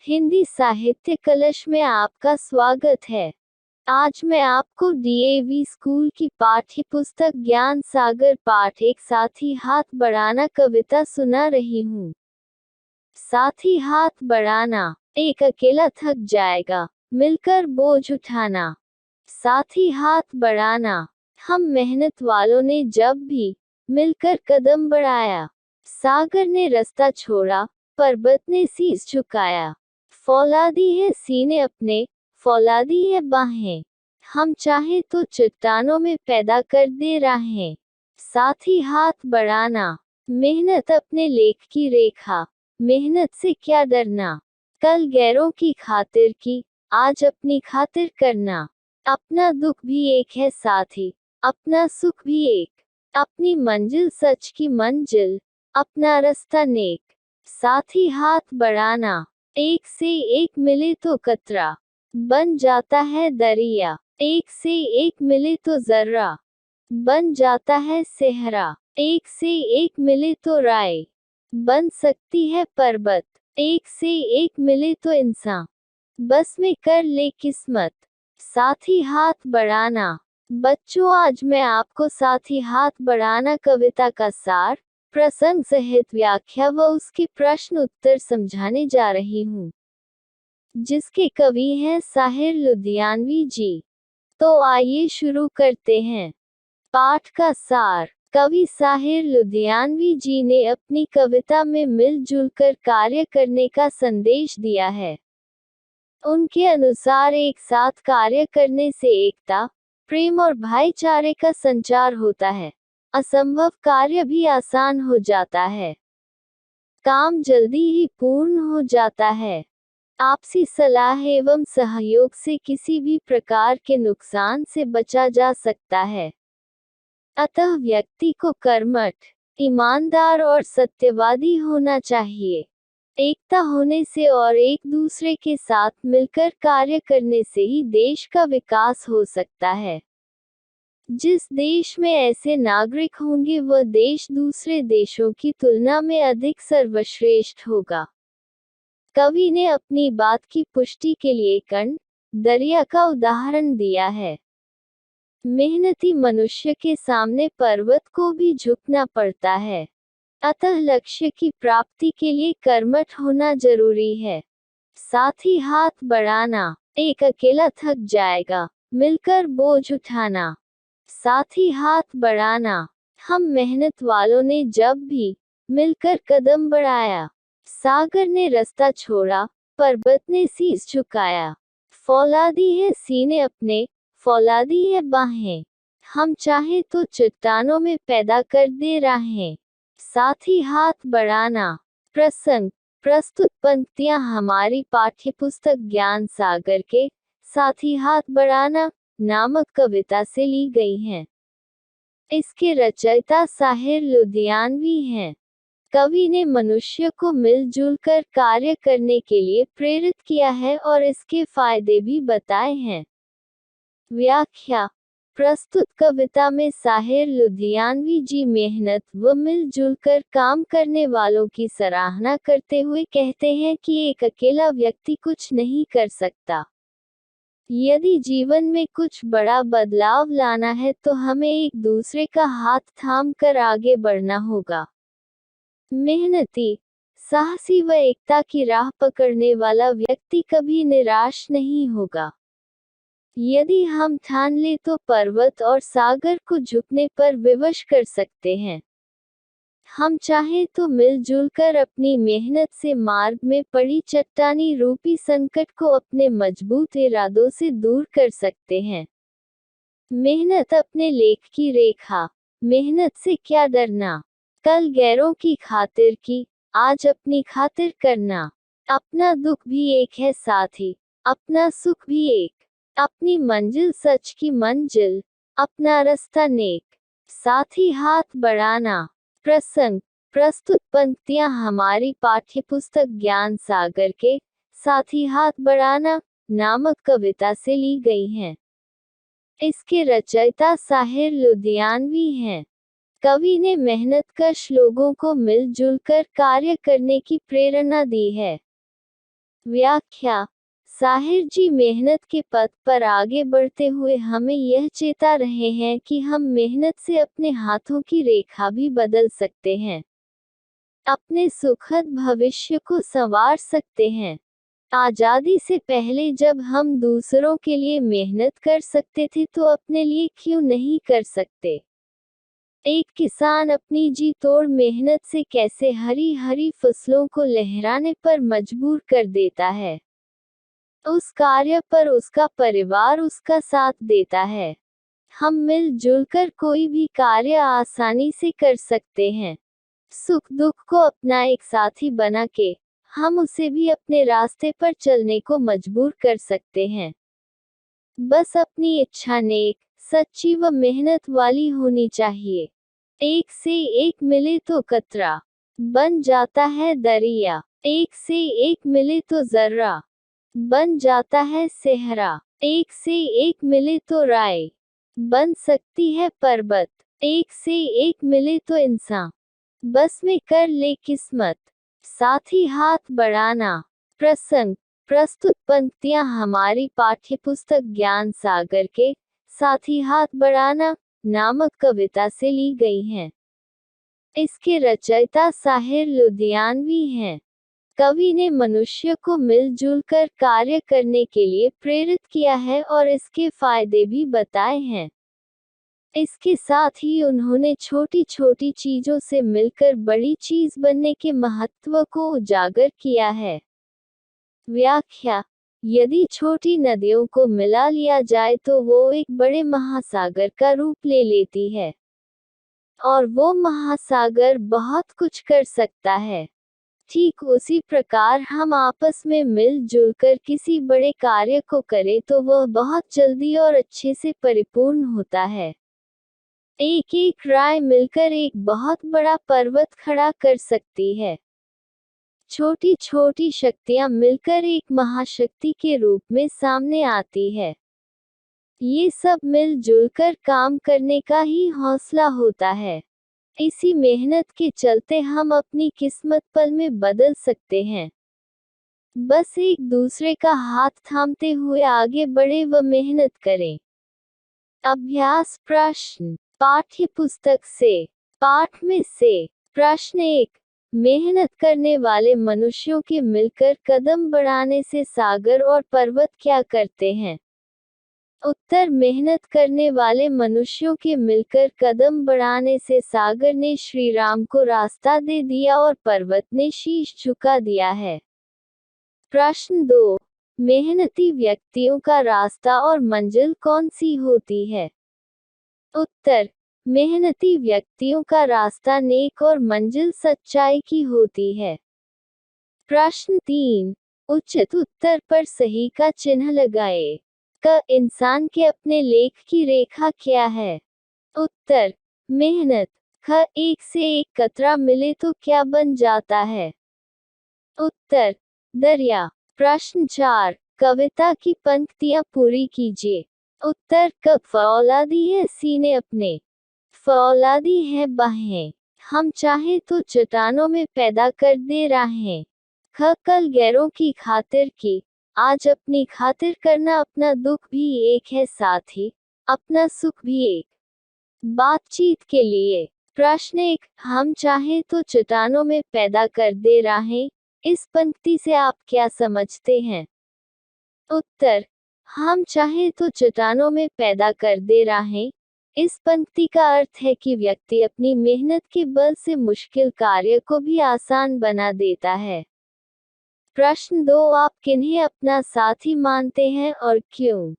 हिंदी साहित्य कलश में आपका स्वागत है। आज मैं आपको डीएवी स्कूल की पाठ्य पुस्तक ज्ञान सागर पाठ एक साथी हाथ बढ़ाना कविता सुना रही हूँ। साथी हाथ बढ़ाना, एक अकेला थक जाएगा, मिलकर बोझ उठाना। साथी हाथ बढ़ाना, हम मेहनत वालों ने जब भी मिलकर कदम बढ़ाया। सागर ने रास्ता छोड़ा, पर्वत ने शीश झुकाया। फौलादी है सीने अपने, फौलादी है बाहें, हम चाहे तो चट्टानों में पैदा कर दे राहें। साथी हाथ बढ़ाना, मेहनत अपने लेख की रेखा, मेहनत से क्या डरना। कल गैरों की खातिर की, आज अपनी खातिर करना। अपना दुख भी एक है साथी, अपना सुख भी एक, अपनी मंजिल सच की मंजिल, अपना रास्ता नेक। साथी हाथ बढ़ाना, एक से एक मिले तो कतरा बन जाता है दरिया, एक से एक मिले तो जर्रा बन जाता है सेहरा, एक से एक मिले तो राय बन सकती है पर्वत, एक से एक मिले तो इंसान बस में कर ले किस्मत। साथी हाथ बढ़ाना, बच्चों आज मैं आपको साथी हाथ बढ़ाना कविता का सार, प्रसंग सहित व्याख्या व उसके प्रश्न उत्तर समझाने जा रही हूँ, जिसके कवि हैं साहिर लुधियानवी जी। तो आइए शुरू करते हैं। पाठ का सार, कवि साहिर लुधियानवी जी ने अपनी कविता में मिलजुल कर कार्य करने का संदेश दिया है। उनके अनुसार एक साथ कार्य करने से एकता, प्रेम और भाईचारे का संचार होता है। असंभव कार्य भी आसान हो जाता है, काम जल्दी ही पूर्ण हो जाता है। आपसी सलाह एवं सहयोग से किसी भी प्रकार के नुकसान से बचा जा सकता है। अतः व्यक्ति को कर्मठ, ईमानदार और सत्यवादी होना चाहिए। एकता होने से और एक दूसरे के साथ मिलकर कार्य करने से ही देश का विकास हो सकता है। जिस देश में ऐसे नागरिक होंगे वह देश दूसरे देशों की तुलना में अधिक सर्वश्रेष्ठ होगा। कवि ने अपनी बात की पुष्टि के लिए कर्ण, दरिया का उदाहरण दिया है। मेहनती मनुष्य के सामने पर्वत को भी झुकना पड़ता है। अतः लक्ष्य की प्राप्ति के लिए कर्मठ होना जरूरी है। साथी हाथ बढ़ाना, एक अकेला थक जाएगा, मिलकर बोझ उठाना। साथी हाथ बढ़ाना, हम मेहनत वालों ने जब भी मिलकर कदम बढ़ाया। सागर ने रास्ता छोड़ा, पर्वत ने शीश झुकाया। फौलादी है सीने अपने, फौलादी है बाहें, हम चाहे तो चट्टानों में पैदा कर दे राहें। साथी हाथ बढ़ाना, प्रसंग, प्रस्तुत पंक्तियां हमारी पाठ्यपुस्तक ज्ञान सागर के साथी हाथ बढ़ाना नामक कविता से ली गई हैं। इसके रचयिता साहिर लुधियानवी हैं। कवि ने मनुष्य को मिलजुल कर कार्य करने के लिए प्रेरित किया है और इसके फायदे भी बताए हैं। व्याख्या, प्रस्तुत कविता में साहिर लुधियानवी जी मेहनत व मिलजुल कर काम करने वालों की सराहना करते हुए कहते हैं कि एक अकेला व्यक्ति कुछ नहीं कर सकता। यदि जीवन में कुछ बड़ा बदलाव लाना है तो हमें एक दूसरे का हाथ थाम कर आगे बढ़ना होगा। मेहनती, साहसी व एकता की राह पकड़ने वाला व्यक्ति कभी निराश नहीं होगा। यदि हम ठान ले तो पर्वत और सागर को झुकने पर विवश कर सकते हैं। हम चाहे तो मिलजुल कर अपनी मेहनत से मार्ग में पड़ी चट्टानी रूपी संकट को अपने मजबूत इरादों से दूर कर सकते हैं। मेहनत अपने लेख की रेखा, मेहनत से क्या डरना। कल गैरों की खातिर की, आज अपनी खातिर करना। अपना दुख भी एक है साथी, अपना सुख भी एक, अपनी मंजिल सच की मंजिल, अपना रास्ता नेक। साथी हाथ बढ़ाना, प्रसंग, प्रस्तुत पंक्तियां हमारी पाठ्यपुस्तक ज्ञान सागर के साथी हाथ बढ़ाना नामक कविता से ली गई हैं। इसके रचयिता साहिर लुधियानवी हैं। कवि ने मेहनतकश लोगों को मिलजुल कर कार्य करने की प्रेरणा दी है। व्याख्या। साहिर जी मेहनत के पथ पर आगे बढ़ते हुए हमें यह चेता रहे हैं कि हम मेहनत से अपने हाथों की रेखा भी बदल सकते हैं, अपने सुखद भविष्य को संवार सकते हैं। आजादी से पहले जब हम दूसरों के लिए मेहनत कर सकते थे तो अपने लिए क्यों नहीं कर सकते। एक किसान अपनी जी तोड़ मेहनत से कैसे हरी हरी फसलों को लहराने पर मजबूर कर देता है, उस कार्य पर उसका परिवार उसका साथ देता है। हम मिलजुल कर कोई भी कार्य आसानी से कर सकते हैं। सुख दुख को अपना एक साथी बना के हम उसे भी अपने रास्ते पर चलने को मजबूर कर सकते हैं। बस अपनी इच्छा नेक, सच्ची व मेहनत वाली होनी चाहिए। एक से एक मिले तो कतरा बन जाता है दरिया, एक से एक मिले तो जर्रा बन जाता है सेहरा, एक से एक मिले तो राय बन सकती है पर्वत, एक से एक मिले तो इंसान बस में कर ले किस्मत, साथ ही हाथ बढ़ाना। प्रसंग। प्रस्तुत पंक्तियां हमारी पाठ्यपुस्तक ज्ञान सागर के साथ ही हाथ बढ़ाना नामक कविता से ली गई हैं। इसके रचयिता साहिर लुधियानवी हैं। कवि ने मनुष्य को मिलजुल कर कार्य करने के लिए प्रेरित किया है और इसके फायदे भी बताए हैं। इसके साथ ही उन्होंने छोटी छोटी चीजों से मिलकर बड़ी चीज बनने के महत्व को उजागर किया है। व्याख्या। यदि छोटी नदियों को मिला लिया जाए तो वो एक बड़े महासागर का रूप ले लेती है, और वो महासागर बहुत कुछ कर सकता है। ठीक उसी प्रकार हम आपस में मिलजुल कर किसी बड़े कार्य को करें तो वह बहुत जल्दी और अच्छे से परिपूर्ण होता है। एक एक राय मिलकर एक बहुत बड़ा पर्वत खड़ा कर सकती है। छोटी छोटी शक्तियां मिलकर एक महाशक्ति के रूप में सामने आती है। ये सब मिलजुल कर काम करने का ही हौसला होता है। इसी मेहनत के चलते हम अपनी किस्मत पल में बदल सकते हैं। बस एक दूसरे का हाथ थामते हुए आगे बढ़े व मेहनत करें। अभ्यास प्रश्न। पाठ्य पुस्तक से। पाठ में से। प्रश्न 1। मेहनत करने वाले मनुष्यों के मिलकर कदम बढ़ाने से सागर और पर्वत क्या करते हैं? उत्तर। मेहनत करने वाले मनुष्यों के मिलकर कदम बढ़ाने से सागर ने श्री राम को रास्ता दे दिया और पर्वत ने शीश झुका दिया है। प्रश्न 2। मेहनती व्यक्तियों का रास्ता और मंजिल कौन सी होती है? उत्तर। मेहनती व्यक्तियों का रास्ता नेक और मंजिल सच्चाई की होती है। प्रश्न 3। उचित उत्तर पर सही का चिन्ह लगाए। क। इंसान के अपने लेख की रेखा क्या है? उत्तर। मेहनत। ख। एक से एक कतरा मिले तो क्या बन जाता है? उत्तर। दरिया। प्रश्न 4। कविता की पंक्तियां पूरी कीजिए। उत्तर। क। फौलादी है सीने अपने, फौलादी है बाहें, हम चाहे तो चट्टानों में पैदा कर दे राहें। ख। कल गैरों की खातिर की, आज अपनी खातिर करना, अपना दुख भी एक है साथ ही अपना सुख भी एक। बातचीत के लिए। प्रश्न 1। हम चाहे तो चट्टानों में पैदा कर दे राहें, इस पंक्ति से आप क्या समझते हैं? उत्तर। हम चाहे तो चट्टानों में पैदा कर दे राहें, इस पंक्ति का अर्थ है कि व्यक्ति अपनी मेहनत के बल से मुश्किल कार्य को भी आसान बना देता है। प्रश्न 2। आप किन्हें अपना साथी मानते हैं और क्यों?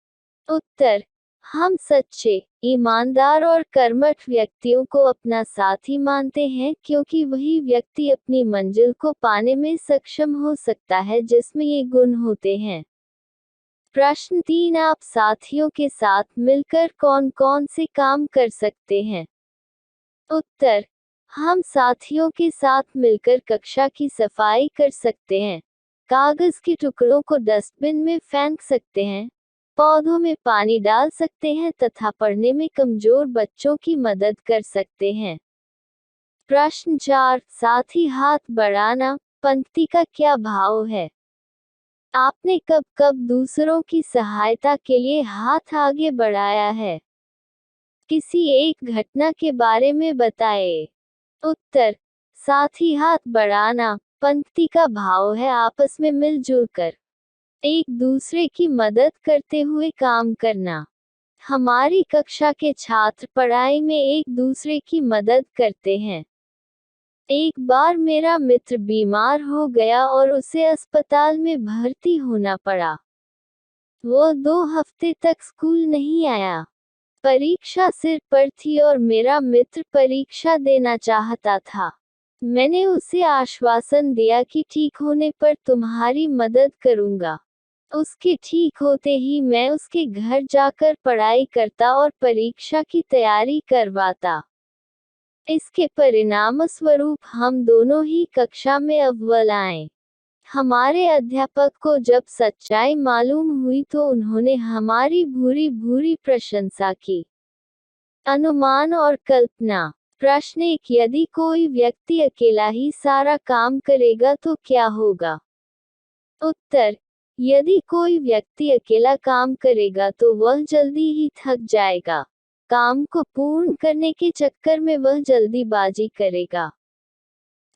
उत्तर। हम सच्चे, ईमानदार और कर्मठ व्यक्तियों को अपना साथी मानते हैं क्योंकि वही व्यक्ति अपनी मंजिल को पाने में सक्षम हो सकता है जिसमें ये गुण होते हैं। प्रश्न 3। आप साथियों के साथ मिलकर कौन कौन से काम कर सकते हैं? उत्तर। हम साथियों के साथ मिलकर कक्षा की सफाई कर सकते हैं, कागज के टुकड़ों को डस्टबिन में फेंक सकते हैं, पौधों में पानी डाल सकते हैं तथा पढ़ने में कमजोर बच्चों की मदद कर सकते हैं। प्रश्न 4। साथ ही हाथ बढ़ाना पंक्ति का क्या भाव है? आपने कब कब दूसरों की सहायता के लिए हाथ आगे बढ़ाया है? किसी एक घटना के बारे में बताएं। उत्तर, साथ ही हाथ बढ़ाना पंक्ति का भाव है आपस में मिलजुल कर एक दूसरे की मदद करते हुए काम करना। हमारी कक्षा के छात्र पढ़ाई में एक दूसरे की मदद करते हैं। एक बार मेरा मित्र बीमार हो गया और उसे अस्पताल में भर्ती होना पड़ा। वो 2 हफ्ते तक स्कूल नहीं आया। परीक्षा सिर पर थी और मेरा मित्र परीक्षा देना चाहता था। मैंने उसे आश्वासन दिया कि ठीक होने पर तुम्हारी मदद करूंगा। उसके ठीक होते ही मैं उसके घर जाकर पढ़ाई करता और परीक्षा की तैयारी करवाता। इसके परिणामस्वरूप हम दोनों ही कक्षा में अव्वल आए। हमारे अध्यापक को जब सच्चाई मालूम हुई तो उन्होंने हमारी भूरी भूरी प्रशंसा की। अनुमान और कल्पना। प्रश्न 1, यदि कोई व्यक्ति अकेला ही सारा काम करेगा तो क्या होगा? उत्तर, यदि कोई व्यक्ति अकेला काम करेगा तो वह जल्दी ही थक जाएगा। काम को पूर्ण करने के चक्कर में वह जल्दीबाजी करेगा,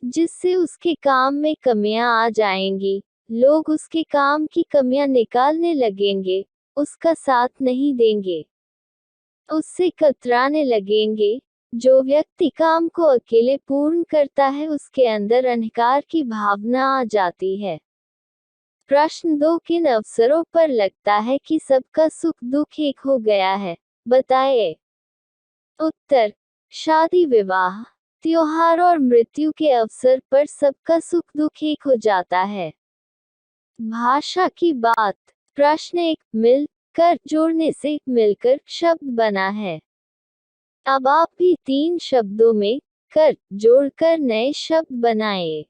जिससे उसके काम में कमियां आ जाएंगी। लोग उसके काम की कमियां निकालने लगेंगे, उसका साथ नहीं देंगे, उससे कतराने लगेंगे। जो व्यक्ति काम को अकेले पूर्ण करता है उसके अंदर अहंकार की भावना आ जाती है। प्रश्न 2, किन अवसरों पर लगता है कि सबका सुख दुख एक हो गया है? बताएं। उत्तर, शादी विवाह, त्योहार और मृत्यु के अवसर पर सबका सुख दुख एक हो जाता है। भाषा की बात। प्रश्न 1, मिल कर जोड़ने से मिलकर शब्द बना है। अब आप भी 3 शब्दों में कर जोड़कर नए शब्द बनाएं।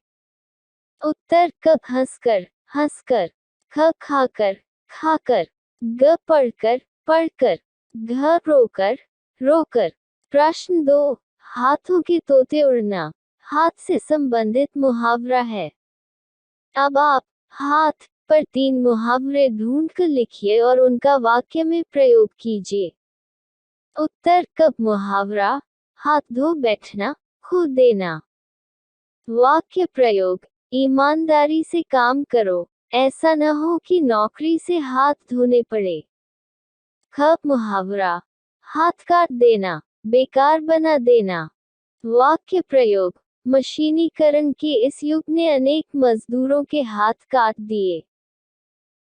उत्तर, क हंसकर हंसकर, ख खाकर खाकर, ग पढ़कर, घ रोकर रोकर। प्रश्न 2, हाथों के तोते उड़ना हाथ से संबंधित मुहावरा है। अब आप हाथ पर 3 मुहावरे ढूंढकर लिखिए और उनका वाक्य में प्रयोग कीजिए। उत्तर, कब मुहावरा, हाथ धो बैठना, खो देना। वाक्य प्रयोग, ईमानदारी से काम करो, ऐसा न हो कि नौकरी से हाथ धोने पड़े। ख मुहावरा, हाथ काट देना, बेकार बना देना। वाक्य प्रयोग, मशीनीकरण के इस युग ने अनेक मजदूरों के हाथ काट दिए।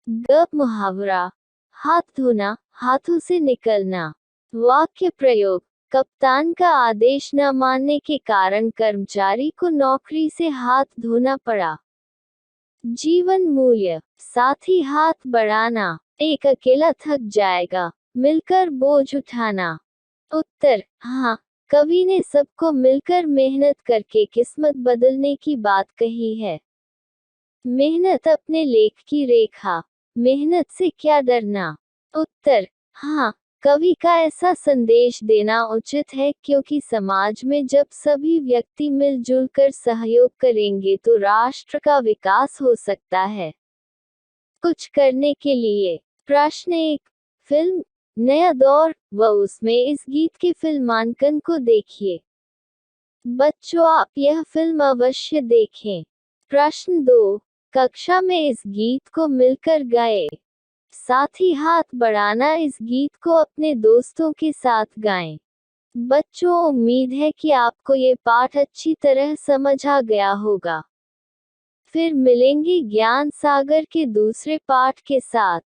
ग मुहावरा, हाथ धोना, हाथों से निकलना। वाक्य प्रयोग, कप्तान का आदेश न मानने के कारण कर्मचारी को नौकरी से हाथ धोना पड़ा। जीवन मूल्य, साथ ही हाथ बढ़ाना, एक अकेला थक जाएगा, मिलकर बोझ उठाना। उत्तर, हाँ, कवि ने सबको मिलकर मेहनत करके किस्मत बदलने की बात कही है। मेहनत अपने लेख की रेखा, मेहनत से क्या डरना। उत्तर, हाँ, कवि का ऐसा संदेश देना उचित है क्योंकि समाज में जब सभी व्यक्ति मिलजुल कर सहयोग करेंगे तो राष्ट्र का विकास हो सकता है। कुछ करने के लिए। प्रश्न 1, फिल्म नया दौर व उसमें इस गीत के फिल्मांकन को देखिए। बच्चों, आप यह फिल्म अवश्य देखें। प्रश्न 2, कक्षा में इस गीत को मिलकर गाएं। साथ ही हाथ बढ़ाना इस गीत को अपने दोस्तों के साथ गाएं। बच्चों, उम्मीद है कि आपको ये पाठ अच्छी तरह समझ आ गया होगा। फिर मिलेंगे ज्ञान सागर के दूसरे पाठ के साथ।